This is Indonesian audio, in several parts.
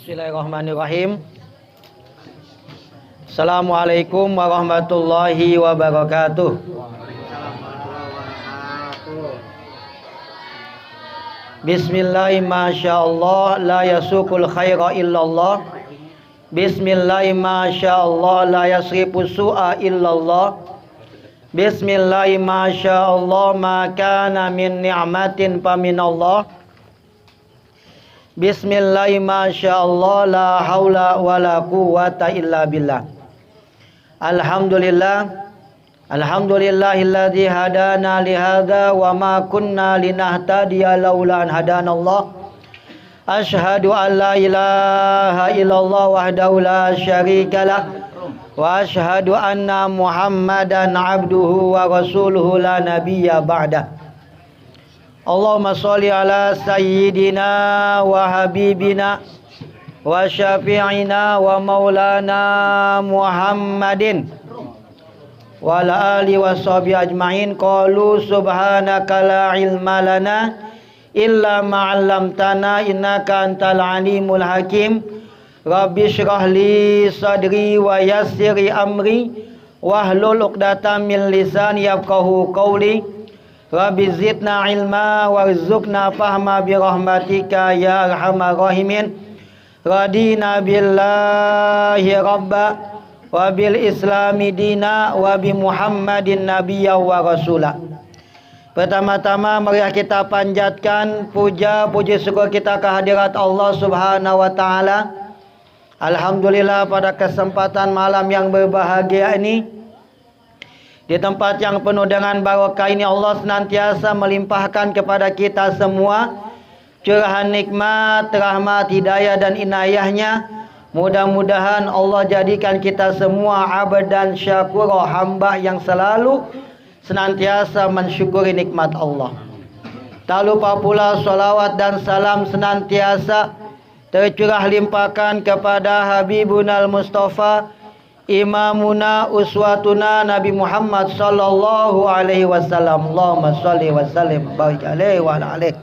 Bismillahirrahmanirrahim. Assalamualaikum warahmatullahi wabarakatuh. Bismillah, masyaallah, la yasukul khaira illallah. Bismillah, masyaallah, la yasrifu su'a illallah. Bismillah, masyaallah, ma kana min ni'matin faminallah. Bismillah, masyaallah, la haula wa la quwwata illa billah. Alhamdulillah. Alhamdulillahilladzi hadana li hadza wa ma kunna linahtadiya laula an hadanallah. Asyhadu an la ilaha illallah wahdahu la syarikalah wa asyhadu anna Muhammadan abduhu wa rasuluhu la nabiyya ba'da. Allahumma sholli ala sayyidina wa habibina wa syafi'ina wa maulana Muhammadin wa ala alihi wa sahbihi ajma'in. Qalu subhanaka la ilma lana illa ma 'allamtana innaka antal alimul hakim. Rabbi shrah li sadri wa yassir amri wahlul 'uqdatam min lisani yafqahu qawli. Rabbi zidna ilma warzuqna fahma bi rahmatika ya arhamar rahimin. Radina billahi rabba wa bil islami dina wa bi Muhammadin nabiyya wa rasula. Pertama-tama marilah kita panjatkan puja puji syukur kita kehadirat Allah Subhanahu wa taala. Alhamdulillah pada kesempatan malam yang berbahagia ini, di tempat yang penuh dengan barokah ini, Allah senantiasa melimpahkan kepada kita semua curahan nikmat, rahmat, hidayah dan inayahnya. Mudah-mudahan Allah jadikan kita semua abad dan syakur, hamba yang selalu senantiasa mensyukuri nikmat Allah. Tak lupa pula salawat dan salam senantiasa tercurah limpahkan kepada Habibunal Mustafa, imamuna uswatuna Nabi Muhammad sallallahu alaihi wasallam. Allahumma shalli wa sallim barik alaihi wa ala alihi.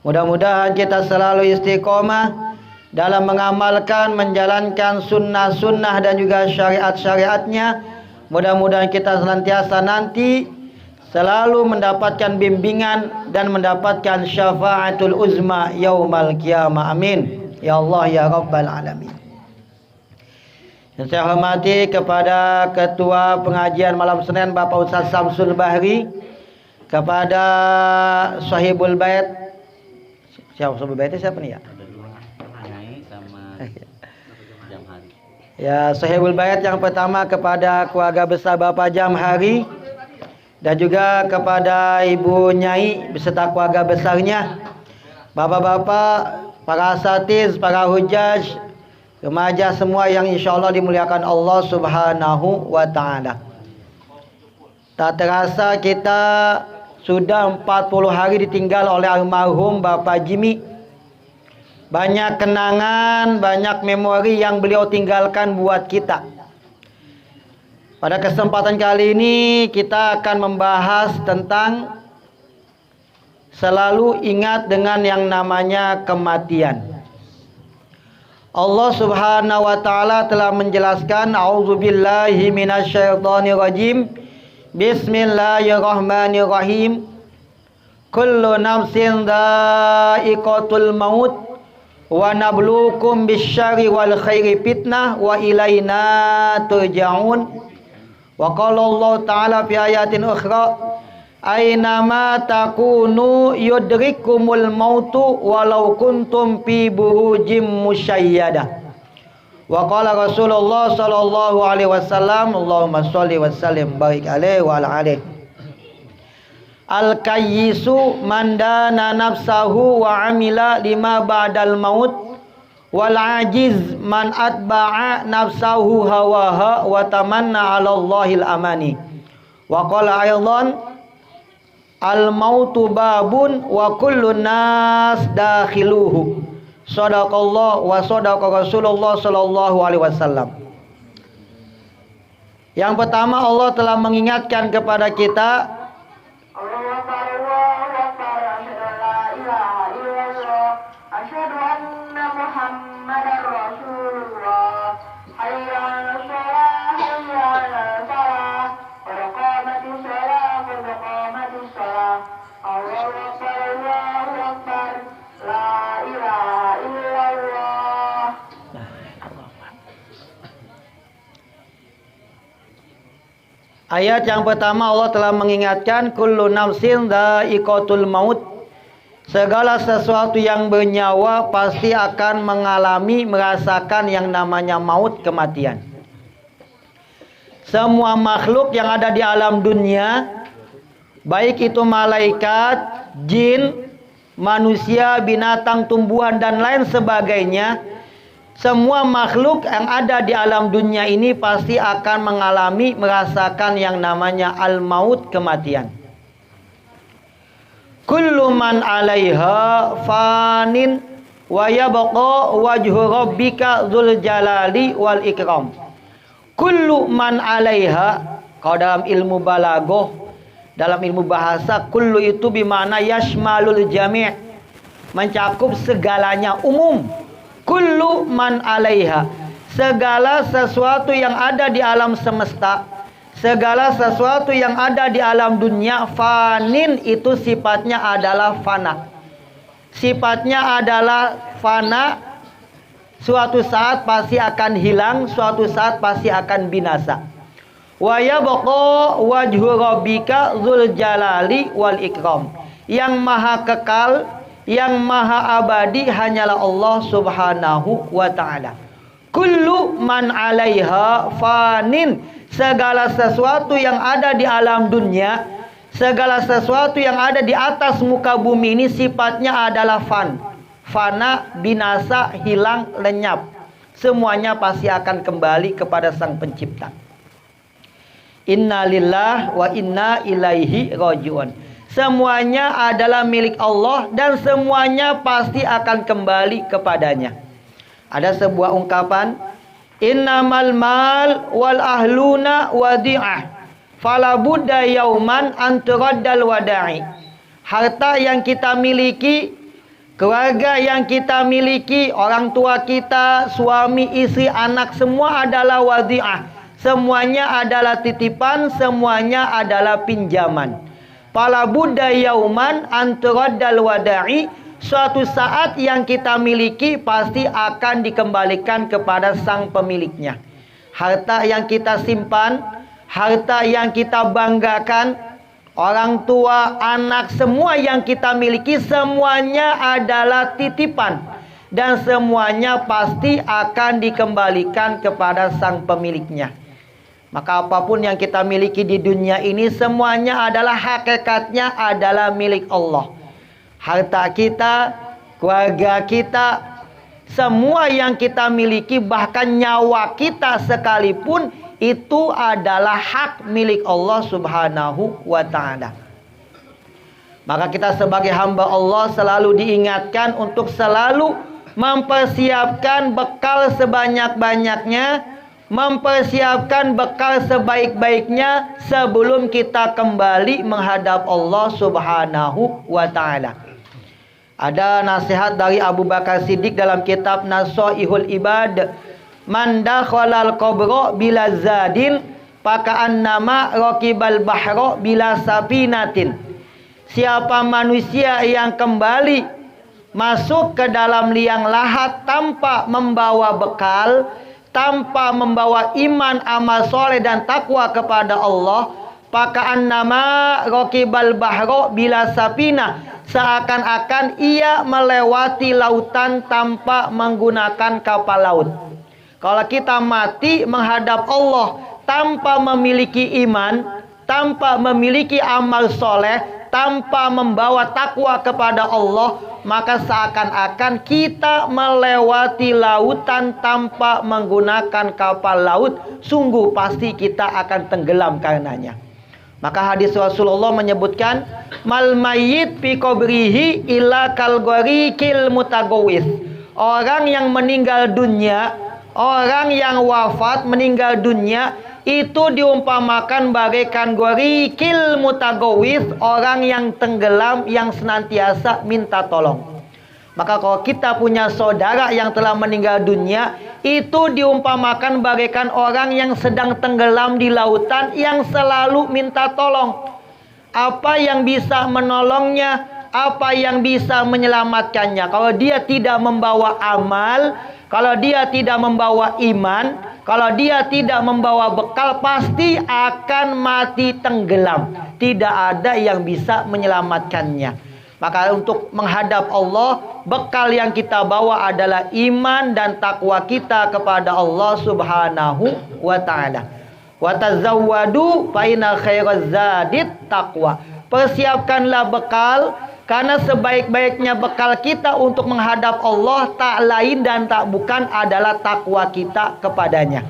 Mudah-mudahan kita selalu istiqomah dalam mengamalkan, menjalankan sunnah-sunnah dan juga syariat-syariatnya. Mudah-mudahan kita senantiasa nanti selalu mendapatkan bimbingan dan mendapatkan syafaatul uzma yaumal qiyamah. Amin ya Allah ya rabbal alamin. Yang saya hormati kepada Ketua Pengajian Malam Senin Bapak Ustaz Samsul Bahri, kepada Sahibul Bait. Siapa Sahibul Bait? Siapa nih ya? Ya, Sahibul Bait yang pertama kepada keluarga besar Bapak Jamhari, dan juga kepada Ibu Nyai beserta keluarga besarnya, bapak-bapak, para asatiz, para hujaj, remaja semua yang insyaallah dimuliakan Allah Subhanahu wa taala. Tak terasa kita sudah 40 hari ditinggal oleh almarhum Bapak Jimmy. Banyak kenangan, banyak memori yang beliau tinggalkan buat kita. Pada kesempatan kali ini kita akan membahas tentang selalu ingat dengan yang namanya kematian. Allah Subhanahu wa taala telah menjelaskan, a'udzubillahi minasyaitonirrajim. Bismillahirrahmanirrahim. Kullu nafsin dha'iqatul maut wa nabluukum bisyarri wal khairi fitnah wa ilaina turja'un. Wa qala Allah ta'ala fi ayatin ukhra, aynama takunu yudrikumul mautu walau kuntum fi burujim musyayyada. Wa qala Rasulullah sallallahu alaihi wasallam, Allahumma shalli wa sallim barik alaihi wa ala alihi. Al-kayyisu man dana nafsahu wa amila lima ba'dal maut, wal ajiz man atba'a nafsahu hawaha wa tamanna 'ala Allahil amani. Wa qala aydan al-mautu babun wa kullun nas dakhiluhu. Shadaqallah wa shadaqa Rasulullah sallallahu alaihi wasallam. Yang pertama, Allah telah mengingatkan kepada kita ayat yang pertama, Allah telah mengingatkan kullu nafsin dha'iqatul maut. Segala sesuatu yang bernyawa pasti akan merasakan yang namanya maut, kematian. Semua makhluk yang ada di alam dunia, baik itu malaikat, jin, manusia, binatang, tumbuhan dan lain sebagainya, semua makhluk yang ada di alam dunia ini pasti akan merasakan yang namanya al-maut, kematian. Kullu man 'alaiha fanin wa yabqa wajhu rabbika dzul jalali wal ikram. Kullu man 'alaiha, kalau dalam ilmu balaghah, dalam ilmu bahasa, kullu itu bermakna yashmalul jami', mencakup segalanya, umum. Kullu man 'alaiha, segala sesuatu yang ada di alam semesta, segala sesuatu yang ada di alam dunia, fanin itu sifatnya adalah fana. Sifatnya adalah fana. Suatu saat pasti akan hilang, suatu saat pasti akan binasa. Wa yabqa wajhu rabbika dzul jalali wal ikram. Yang maha kekal, yang maha abadi hanyalah Allah Subhanahu wa ta'ala. Kullu man 'alaiha fanin, segala sesuatu yang ada di alam dunia, segala sesuatu yang ada di atas muka bumi ini sifatnya adalah fana, binasa, hilang, lenyap. Semuanya pasti akan kembali kepada Sang Pencipta. Inna lillahi wa inna ilaihi raji'un. Semuanya adalah milik Allah dan semuanya pasti akan kembali kepadanya. Ada sebuah ungkapan, innamal mal wal ahluna wadi'ah fala budda yauman an turaddal wada'i. Harta yang kita miliki, keluarga yang kita miliki, orang tua kita, suami, istri, anak, semua adalah wadi'ah. Semuanya adalah titipan, semuanya adalah pinjaman. Fala budda yauman an turaddal wada'i. Suatu saat yang kita miliki pasti akan dikembalikan kepada sang pemiliknya. Harta yang kita simpan, harta yang kita banggakan, orang tua, anak, semua yang kita miliki, semuanya adalah titipan. Dan semuanya pasti akan dikembalikan kepada sang pemiliknya. Maka apapun yang kita miliki di dunia ini, semuanya adalah hakikatnya adalah milik Allah. Harta kita, keluarga kita, semua yang kita miliki, bahkan nyawa kita sekalipun, itu adalah hak milik Allah Subhanahu wa ta'ala. Maka kita sebagai hamba Allah selalu diingatkan untuk selalu mempersiapkan bekal sebanyak-banyaknya, mempersiapkan bekal sebaik-baiknya sebelum kita kembali menghadap Allah Subhanahu wa ta'ala. Ada nasihat dari Abu Bakar Siddiq dalam kitab Nasaihul Ibad, man dakhalal qabra bila zadin faka'annama raqibal bahra bila safinatin. Siapa manusia yang kembali masuk ke dalam liang lahat tanpa membawa bekal, tanpa membawa iman, amal soleh dan takwa kepada Allah, faka'annama raqibal bahra bila safina, seakan-akan ia melewati lautan tanpa menggunakan kapal laut. Kalau kita mati menghadap Allah tanpa memiliki iman, tanpa memiliki amal soleh, tanpa membawa takwa kepada Allah, maka seakan-akan kita melewati lautan tanpa menggunakan kapal laut. Sungguh pasti kita akan tenggelam karenanya. Maka hadis Rasulullah menyebutkan, mal mayyit fi qabrihi illa kal gharikil mutagawis. Orang yang meninggal dunia, orang yang wafat meninggal dunia itu diumpamakan bagaikan gharikil mutagawis, orang yang tenggelam yang senantiasa minta tolong. Maka kalau kita punya saudara yang telah meninggal dunia, itu diumpamakan bagaikan orang yang sedang tenggelam di lautan yang selalu minta tolong. Apa yang bisa menolongnya? Apa yang bisa menyelamatkannya? Kalau dia tidak membawa amal, kalau dia tidak membawa iman, kalau dia tidak membawa bekal, pasti akan mati tenggelam. Tidak ada yang bisa menyelamatkannya. Maka untuk menghadap Allah, bekal yang kita bawa adalah iman dan takwa kita kepada Allah Subhanahu wa ta'ala. Wa tazawwadu fa inna khairaz zadit taqwa. Persiapkanlah bekal, karena sebaik-baiknya bekal kita untuk menghadap Allah tak lain dan tak bukan adalah takwa kita kepadanya.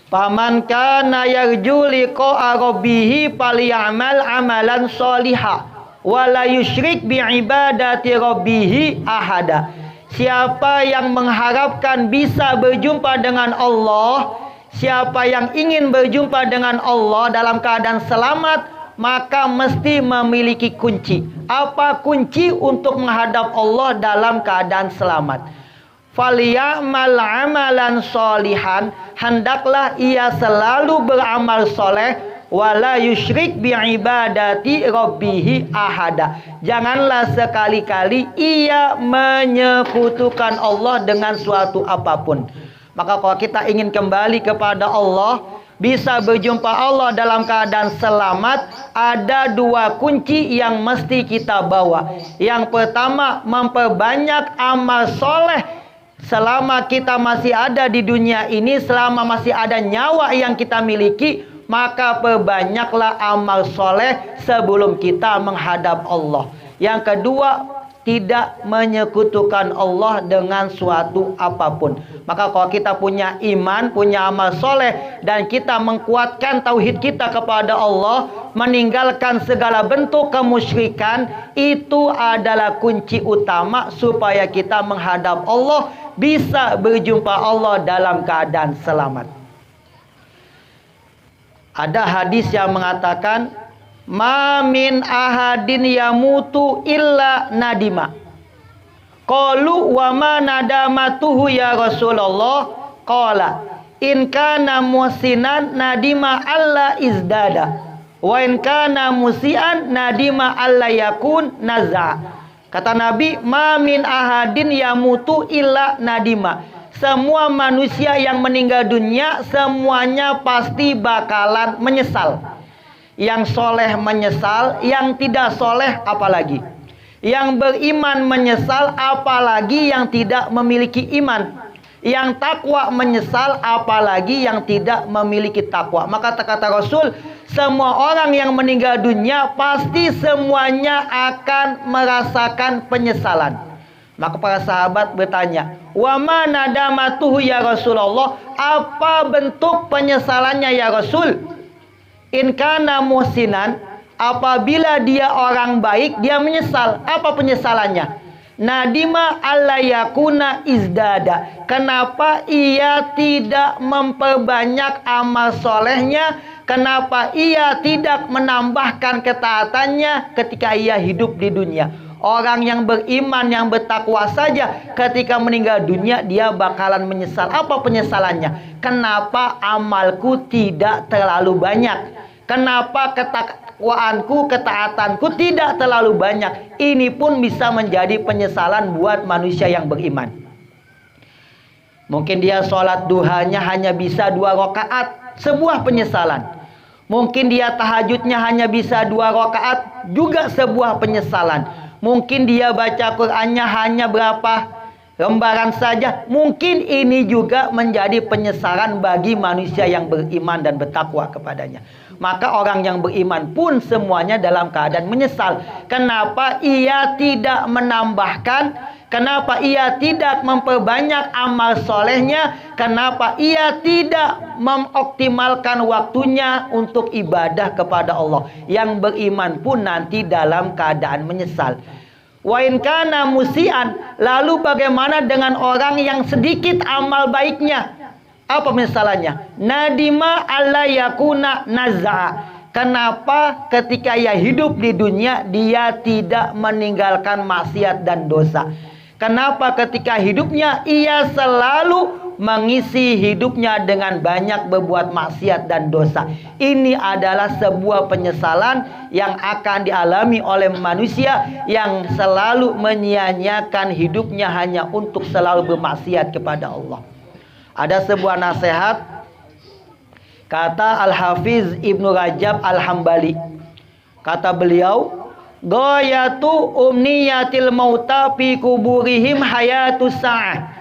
Faman kana yarju liqa'a rabbih falyamal amalan sholihan wala yusyrik bi'ibadati rabbih ahada. Siapa yang mengharapkan bisa berjumpa dengan Allah, siapa yang ingin berjumpa dengan Allah dalam keadaan selamat, maka mesti memiliki kunci. Apa kunci untuk menghadap Allah dalam keadaan selamat? Falyamal amalan sholihan, hendaklah ia selalu beramal soleh, wala yusyrik bi'ibadati rabbih ahada. Janganlah sekali-kali ia menyekutukan Allah dengan suatu apapun. Maka kalau kita ingin kembali kepada Allah, bisa berjumpa Allah dalam keadaan selamat, ada dua kunci yang mesti kita bawa. Yang pertama, memperbanyak amal soleh selama kita masih ada di dunia ini, selama masih ada nyawa yang kita miliki. Maka perbanyaklah amal soleh sebelum kita menghadap Allah. Yang kedua, tidak menyekutukan Allah dengan suatu apapun. Maka kalau kita punya iman, punya amal soleh, dan kita mengkuatkan tauhid kita kepada Allah, meninggalkan segala bentuk kemusyrikan, itu adalah kunci utama supaya kita menghadap Allah, bisa berjumpa Allah dalam keadaan selamat. Ada hadis yang mengatakan, ma min ahadin yamutu illa nadima. Qalu wa ma nadamatuhu ya Rasulullah? Qala in kana musinan nadima alla izdada, wa in kana musian nadima alla yakun naza. Kata Nabi, ma min ahadin yamutu illa nadima. Semua manusia yang meninggal dunia, semuanya pasti bakalan menyesal. Yang soleh menyesal, yang tidak soleh apalagi. Yang beriman menyesal, apalagi yang tidak memiliki iman. Yang takwa menyesal, apalagi yang tidak memiliki takwa. Maka kata Rasul, semua orang yang meninggal dunia pasti semuanya akan merasakan penyesalan. Maka para sahabat bertanya, wa ma nadamatuhu ya Rasulullah? Apa bentuk penyesalannya ya Rasul? In kana muhsinan, apabila dia orang baik, dia menyesal. Apa penyesalannya? Nadima alla yakuna izdada. Kenapa ia tidak memperbanyak amal solehnya? Kenapa ia tidak menambahkan ketaatannya ketika ia hidup di dunia? Orang yang beriman, yang bertakwa saja ketika meninggal dunia dia bakalan menyesal. Apa penyesalannya? Kenapa amalku tidak terlalu banyak? Kenapa ketakwaanku, ketaatanku tidak terlalu banyak? Ini pun bisa menjadi penyesalan buat manusia yang beriman. Mungkin dia sholat duhanya hanya bisa 2 rakaat, sebuah penyesalan. Mungkin dia tahajudnya hanya bisa 2 rakaat, juga sebuah penyesalan. Mungkin dia baca Qur'annya hanya berapa? lembaran saja. Mungkin ini juga menjadi penyesalan bagi manusia yang beriman dan bertakwa kepadanya. Maka orang yang beriman pun semuanya dalam keadaan menyesal. Kenapa ia tidak menambahkan? Kenapa ia tidak memperbanyak amal solehnya? Kenapa ia tidak mengoptimalkan waktunya untuk ibadah kepada Allah? Yang beriman pun nanti dalam keadaan menyesal. Wa in kana musian, lalu bagaimana dengan orang yang sedikit amal baiknya? Apa misalnya? Nadima alla yakuna naz'a. Kenapa ketika ia hidup di dunia dia tidak meninggalkan maksiat dan dosa? Kenapa ketika hidupnya ia selalu mengisi hidupnya dengan banyak berbuat maksiat dan dosa? Ini adalah sebuah penyesalan yang akan dialami oleh manusia yang selalu menyia-nyiakan hidupnya hanya untuk selalu bermaksiat kepada Allah. Ada sebuah nasihat, kata Al-Hafiz Ibnu Rajab Al-Hambali. Kata beliau, Ghayatu umniyatil mauta fi kuburihim hayatus sa'ah.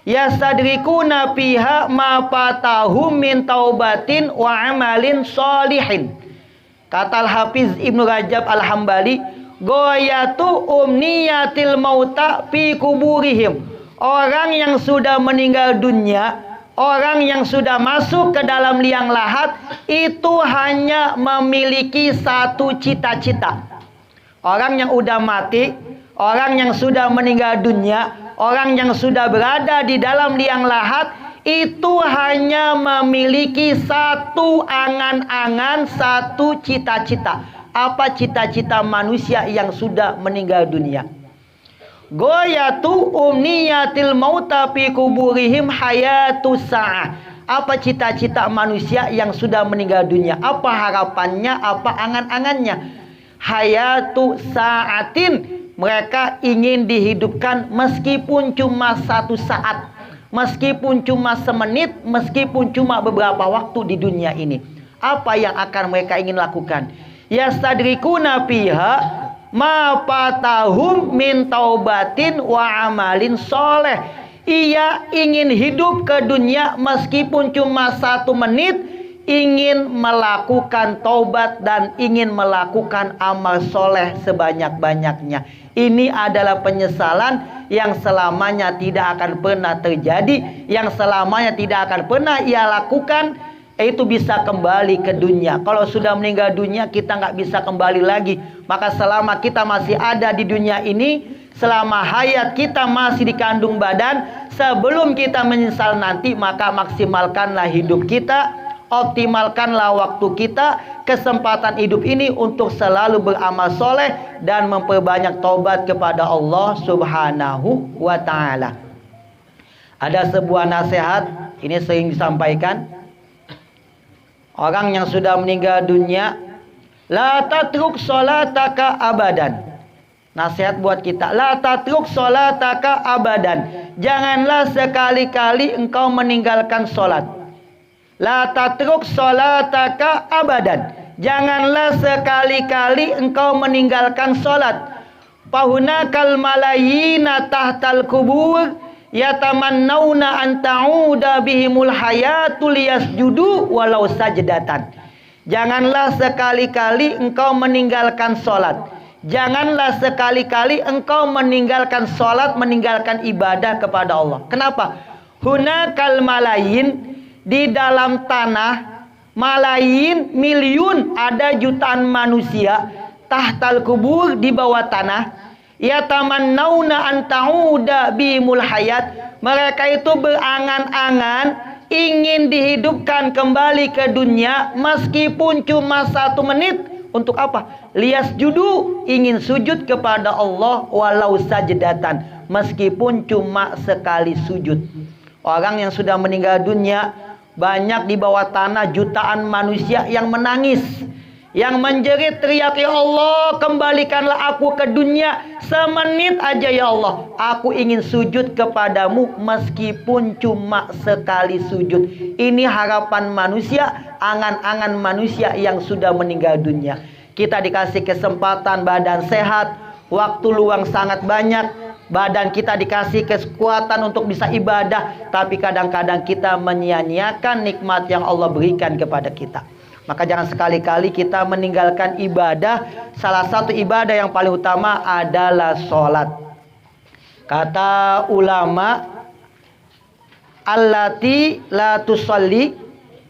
Yasadrikuna fiha ma fatahum min taubatin wa amalin sholihin. Kata Al-Hafiz Ibnu Rajab Al-Hambali, Ghayatu umniyatil mauta fi kuburihim. Orang yang sudah meninggal dunia, orang yang sudah masuk ke dalam liang lahat, itu hanya memiliki satu cita-cita. Orang yang udah mati, orang yang sudah meninggal dunia, orang yang sudah berada di dalam liang lahat, itu hanya memiliki satu angan-angan, satu cita-cita. Apa cita-cita manusia yang sudah meninggal dunia? Ghayatu umniyatil mauta fi kuburihim hayatus sa'ah. Apa cita-cita manusia yang sudah meninggal dunia? Apa harapannya? Apa angan-angannya? Hayatu sa'atin. Mereka ingin dihidupkan meskipun cuma satu saat, meskipun cuma semenit, meskipun cuma beberapa waktu di dunia ini. Apa yang akan mereka ingin lakukan? Yastadrikuna fiha ma fatahum min taubatin wa amalin soleh. Ia ingin hidup ke dunia meskipun cuma 1 menit, ingin melakukan taubat dan ingin melakukan amal soleh sebanyak-banyaknya. Ini adalah penyesalan yang selamanya tidak akan pernah terjadi, yang selamanya tidak akan pernah ia lakukan. Itu bisa kembali ke dunia. Kalau sudah meninggal dunia, kita nggak bisa kembali lagi. Maka selama kita masih ada di dunia ini, selama hayat kita masih di kandung badan, sebelum kita menyesal nanti, maka maksimalkanlah hidup kita, optimalkanlah waktu kita, kesempatan hidup ini untuk selalu beramal soleh dan memperbanyak taubat kepada Allah Subhanahu wa ta'ala. Ada sebuah nasihat, ini sering disampaikan. Orang yang sudah meninggal dunia, la tatruk sholataka abadan. Nasihat buat kita, la tatruk sholataka abadan. Janganlah sekali-kali engkau meninggalkan sholat. La tatruk sholataka abadan. Janganlah sekali-kali engkau meninggalkan sholat. Fahunakal malayina tahtal kubur yatamannawna an ta'uda bihimul hayatul yasjudu walau sajdatan. Janganlah sekali-kali engkau meninggalkan sholat. Janganlah sekali-kali engkau meninggalkan sholat, meninggalkan ibadah kepada Allah. Kenapa? Hunakal malayin, di dalam tanah, malayin, milyun, ada jutaan manusia, tahtal kubur, di bawah tanah, yatamannawna an ta'uda bihimul hayat. Mereka itu berangan-angan ingin dihidupkan kembali ke dunia meskipun cuma 1 menit. Untuk apa? Liyasjudu, ingin sujud kepada Allah walau sajdatan, meskipun cuma sekali sujud. Orang yang sudah meninggal dunia, banyak di bawah tanah jutaan manusia yang menangis, yang menjerit teriak, ya Allah, kembalikanlah aku ke dunia semenit aja ya Allah. Aku ingin sujud kepadamu meskipun cuma sekali sujud. Ini harapan manusia, angan-angan manusia yang sudah meninggal dunia. Kita dikasih kesempatan, badan sehat, waktu luang sangat banyak, Badan kita dikasih kekuatan untuk bisa ibadah, tapi kadang-kadang kita menyia-nyiakan nikmat yang Allah berikan kepada kita. Maka jangan sekali-kali kita meninggalkan ibadah. Salah satu ibadah yang paling utama adalah sholat. Kata ulama, allati la tusalli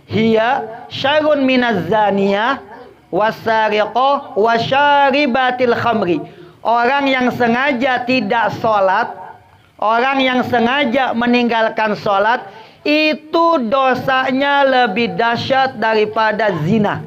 hiya syarrun minaz zaniyah wasariqah wasyaribatil khamri. Orang yang sengaja tidak sholat, orang yang sengaja meninggalkan sholat, itu dosanya lebih dahsyat daripada zina.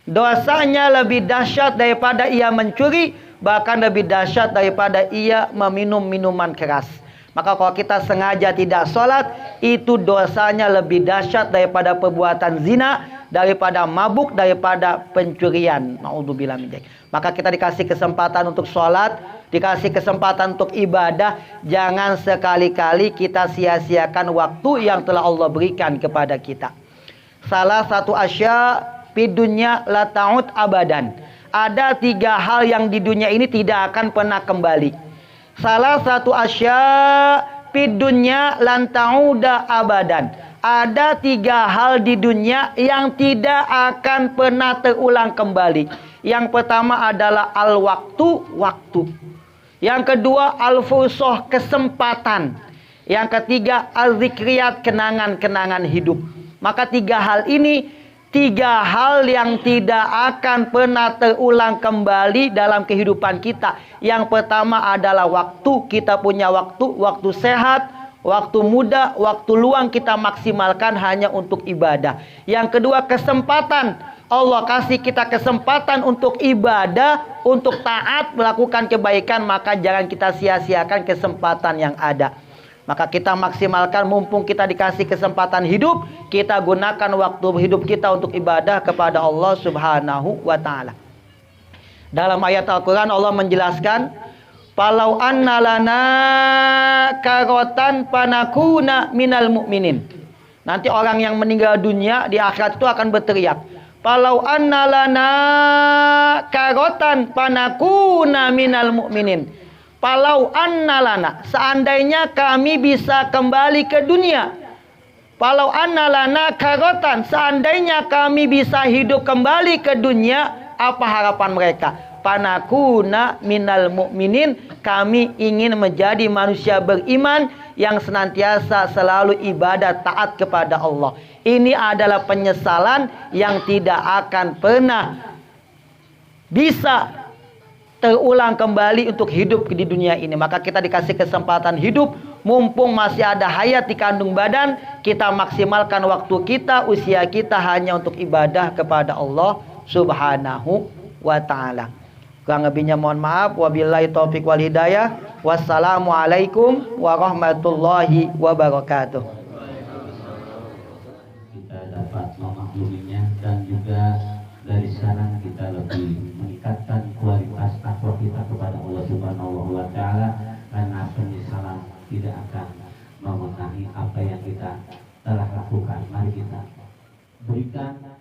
Dosanya lebih dahsyat daripada ia mencuri, bahkan lebih dahsyat daripada ia meminum minuman keras. Maka kalau kita sengaja tidak sholat, itu dosanya lebih dahsyat daripada perbuatan zina, daripada mabuk, daripada pencurian. Naudzubillah min dzalik. Maka kita dikasih kesempatan untuk sholat, dikasih kesempatan untuk ibadah. Jangan sekali-kali kita sia-siakan waktu yang telah Allah berikan kepada kita. Salah satu asya fi dunya la ta'ud abadan. Ada 3 hal yang di dunia ini tidak akan pernah kembali. Salah satu asya fi dunya lan ta'uda abadan. Ada 3 hal di dunia yang tidak akan pernah terulang kembali. Yang pertama adalah waktu. Yang kedua al-fursah, kesempatan. Yang ketiga al-zikriyat, kenangan-kenangan hidup. Maka 3 hal ini, 3 hal yang tidak akan pernah terulang kembali dalam kehidupan kita. Yang pertama adalah waktu. Kita punya waktu sehat, waktu muda, waktu luang kita maksimalkan hanya untuk ibadah. Yang kedua kesempatan. Allah kasih kita kesempatan untuk ibadah, untuk taat, melakukan kebaikan. Maka jangan kita sia-siakan kesempatan yang ada. Maka kita maksimalkan, mumpung kita dikasih kesempatan hidup, kita gunakan waktu hidup kita untuk ibadah kepada Allah Subhanahu wa ta'ala. Dalam ayat Al-Quran Allah menjelaskan, Falau anna lana karotan panakuna minal mu'minin. Nanti orang yang meninggal dunia di akhirat itu akan berteriak, Falau anna lana karotan panakuna minal mu'minin. Falau anna lana, seandainya kami bisa kembali ke dunia. Falau anna lana karotan, seandainya kami bisa hidup kembali ke dunia. Apa harapan mereka? Panakuna minal mu'minin, kami ingin menjadi manusia beriman yang senantiasa selalu ibadah taat kepada Allah. Ini adalah penyesalan yang tidak akan pernah bisa terulang kembali untuk hidup di dunia ini. Maka kita dikasih kesempatan hidup, mumpung masih ada hayat di kandung badan, kita maksimalkan waktu kita, usia kita hanya untuk ibadah kepada Allah Subhanahu wa ta'ala. Kurang lebihnya mohon maaf. Wabillahi taufiq wal hidayah. Wassalamualaikum warahmatullahi wabarakatuh. Kita dapat memakluminya, dan juga dari sana kita lebih meningkatkan kualitas takwa kita kepada Allah Subhanahu wa ta'ala, karena penyesalan tidak akan mengenai apa yang kita telah lakukan. Mari kita berikan